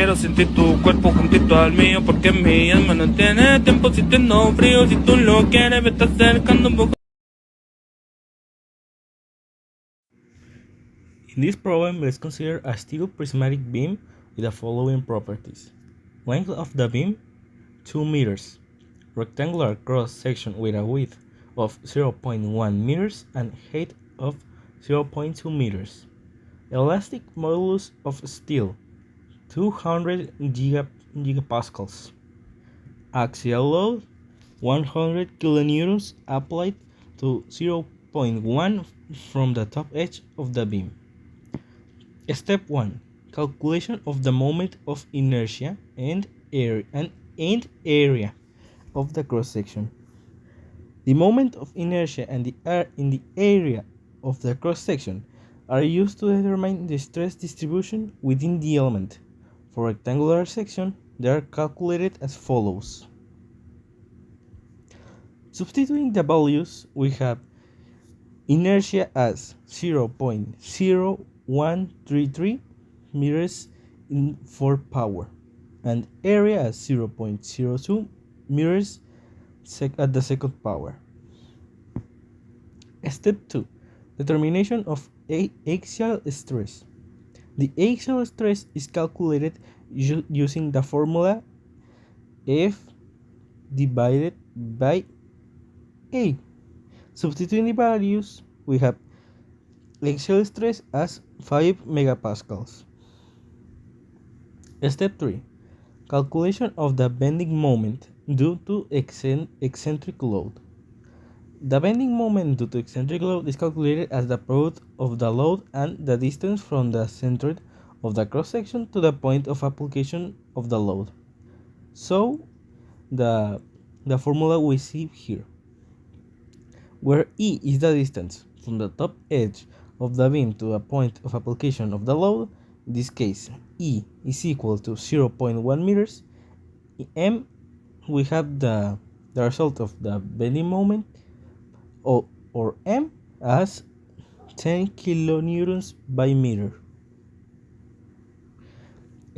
quiero sentir tu cuerpo juntito al mío, porque mi alma no tiene tiempo sintiendo frío. Si tú lo quieres, me estás acercando un poco. In this problem, let's consider a stereoprismatic beam with the following properties. Length of the beam, 2 meters. Rectangular cross-section with a width of 0.1 meters and height of 0.2 meters. Elastic modulus of steel, 200 gigapascals. Axial load, 100 kilonewtons applied to 0.1 from the top edge of the beam. Step 1. Calculation of the moment of inertia and area of the cross section. The moment of inertia and the area of the cross section are used to determine the stress distribution within the element. For rectangular section, they are calculated as follows. Substituting the values, we have inertia as 0.0133 meters in 4 power and area as 0.02 meters at the second power. Step 2. Determination of axial stress. The axial stress is calculated using the formula F divided by A. Substituting the values, we have axial stress as 5 megapascals. Step 3. Calculation of the bending moment due to eccentric load. The bending moment due to eccentric load is calculated as the product of the load and the distance from the center of the cross-section to the point of application of the load. So, the formula we see here, where E is the distance from the top edge of the beam to the point of application of the load. In this case, E is equal to 0.1 meters. M, we have the result of the bending moment, or M, as 10 kilonewtons by meter.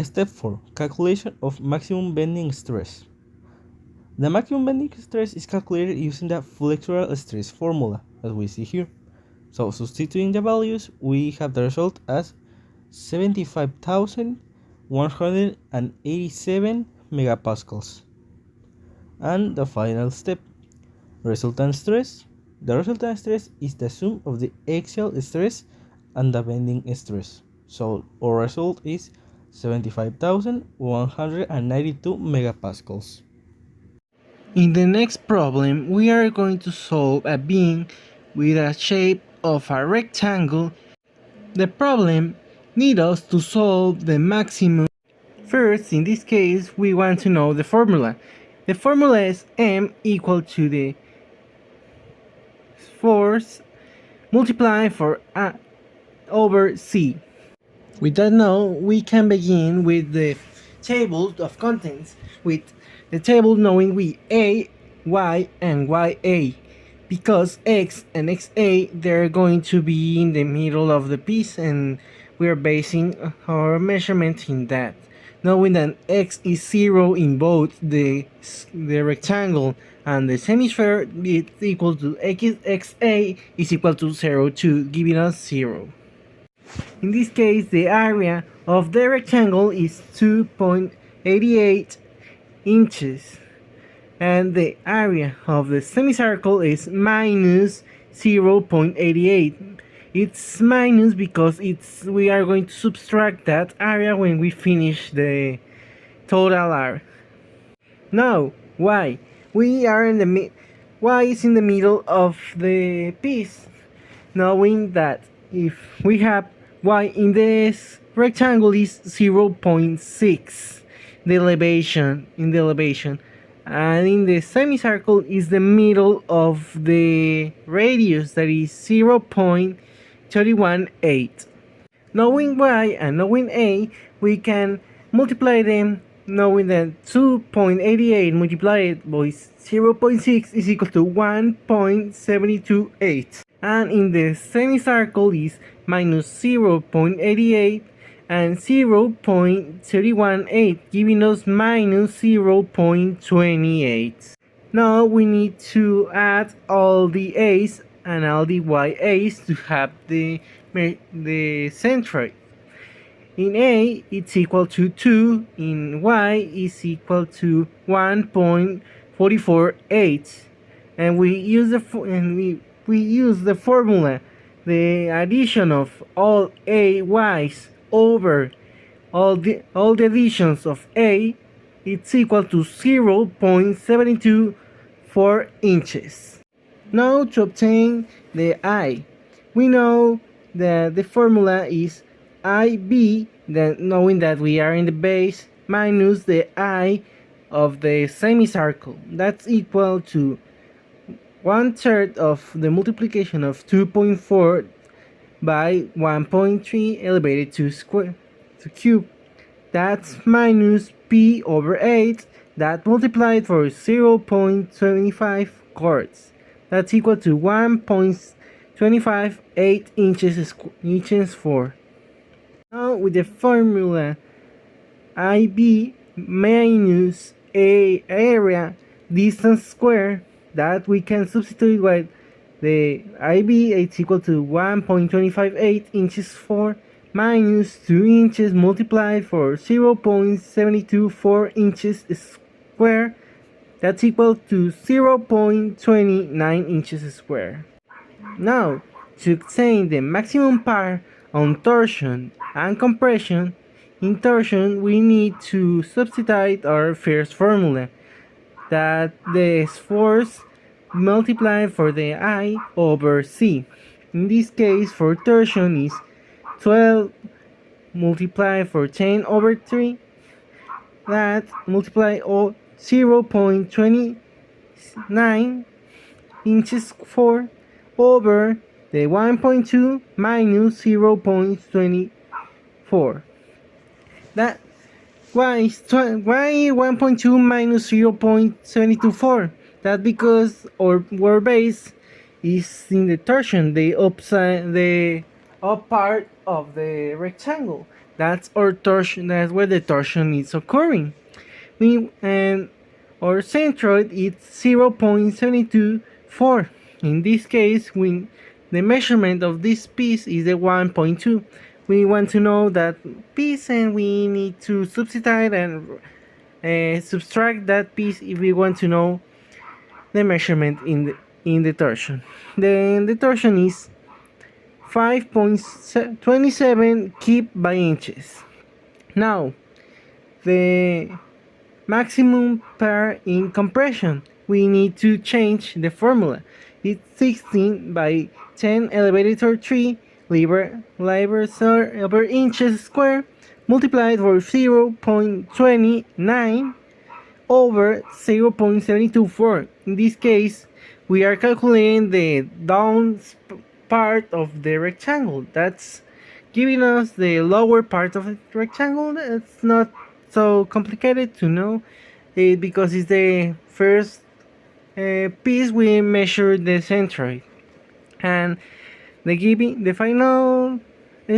Step 4. Calculation of maximum bending stress. The maximum bending stress is calculated using the flexural stress formula, as we see here. So, substituting the values, we have the result as 75,187 megapascals. And the final step, resultant stress. The resultant stress is the sum of the axial stress and the bending stress. So our result is 75,192 megapascals. In the next problem, we are going to solve a beam with a shape of a rectangle. The problem needs us to solve the maximum. First, in this case, we want to know the formula. The formula is M equal to the force multiplied for A over C. With that now, we can begin with the table of contents, with the table knowing we A, Y, and YA. Because X and XA, they're going to be in the middle of the piece, and we're basing our measurement in that. Knowing that X is 0 in both the rectangle and the semisphere, it's equal to XA is equal to 0 2, giving us 0. In this case, the area of the rectangle is 2.88 inches. And the area of the semicircle is minus 0.88. It's minus because we are going to subtract that area when we finish the total area. Now, y. Y is in the middle of the piece, knowing that if we have y in this rectangle is 0.6 the elevation, and in the semicircle is the middle of the radius, that is 0.318. Knowing y and knowing a, we can multiply them, knowing that 2.88 multiplied by 0.6 is equal to 1.728. And in the semicircle is minus 0.88, and 0.318, giving us minus 0.28. Now we need to add all the a's and all the y-a's to have the centroid. In A, it's equal to 2. In Y, is equal to 1.448. And we use the formula, the addition of all A Y's over all the additions of A, it's equal to 0.724 inches. Now to obtain the I, we know that the formula is IB, then knowing that we are in the base, minus the I of the semicircle. That's equal to 1/3 of the multiplication of 2.4 by 1.3 elevated to cube. That's minus P over 8, that multiplied for 0.25 quarts. That's equal to 1.258 inches for. Now with the formula IB minus A area distance square, that we can substitute with the IB, it's equal to 1.258 inches for minus 2 inches multiplied for 0.724 inches square. That's equal to 0.29 inches square. Now, to obtain the maximum power on torsion and compression, in torsion we need to substitute our first formula, that the force multiplied for the I over C. In this case, for torsion is 12 multiplied for 10 over 3, that multiply 0.29 inches for over the 1.2 minus 0.24. That why 1.2 minus 0.724? That because our base is in the torsion, the up part of the rectangle. That's our torsion. That's where the torsion is occurring. And our centroid is 0.724. In this case, the measurement of this piece is the 1.2. We want to know that piece, and we need to substitute and subtract that piece if we want to know the measurement in the torsion. Then the torsion is 5.27 kip by inches. Now, the maximum power in compression, we need to change the formula. It's 16 by 10 elevated to 3 libras over inches square multiplied for 0.29 over 0.724. In this case, we are calculating the down part of the rectangle. That's giving us the lower part of the rectangle. It's not so complicated to know because it's the first piece we measure the centroid, and the final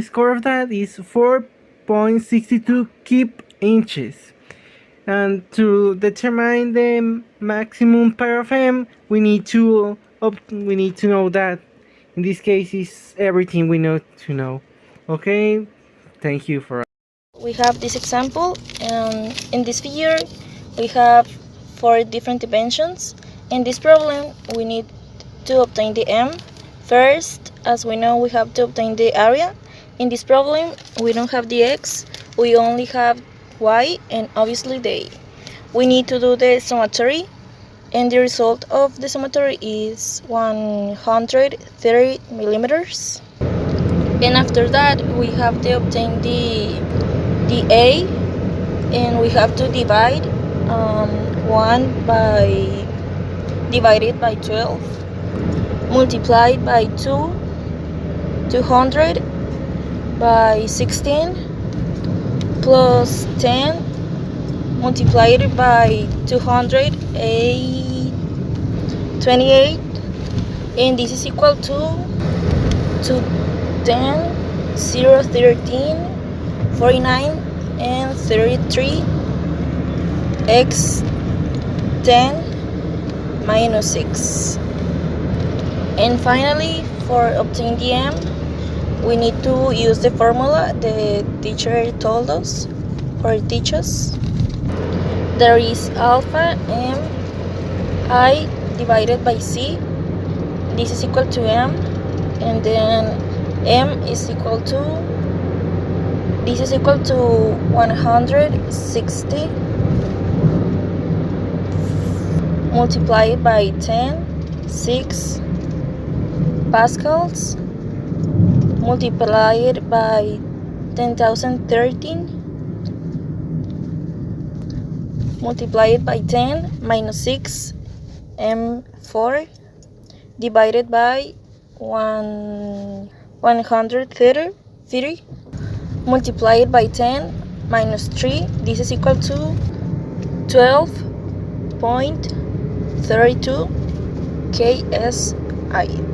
score of that is 4.62 kip inches. And to determine the maximum power of M, we need to know that. In this case, is everything we know to know. Okay, thank you for. We have this example, and in this figure we have 4 different dimensions. In this problem we need to obtain the M. First, as we know, we have to obtain the area. In this problem we don't have the X, we only have Y and obviously the A. We need to do the summatory, and the result of the summatory is 130 millimeters. And after that we have to obtain the A, and we have to divide 1 by divided by 12 multiplied by 200 by 16 plus 10 multiplied by 200 28, and this is equal to 10 013 49 and 33 x 10 minus 6. And finally, for obtaining the m, we need to use the formula the teacher told us or teach us. There is alpha m I divided by c. This is equal to m, and then m is equal to, this is equal to 160 multiplied by 10, 6 pascals, multiplied by 10,013, multiplied by 10 minus 6 m4, divided by 130, multiplied by 10 minus 3. This is equal to 12.32 KSI.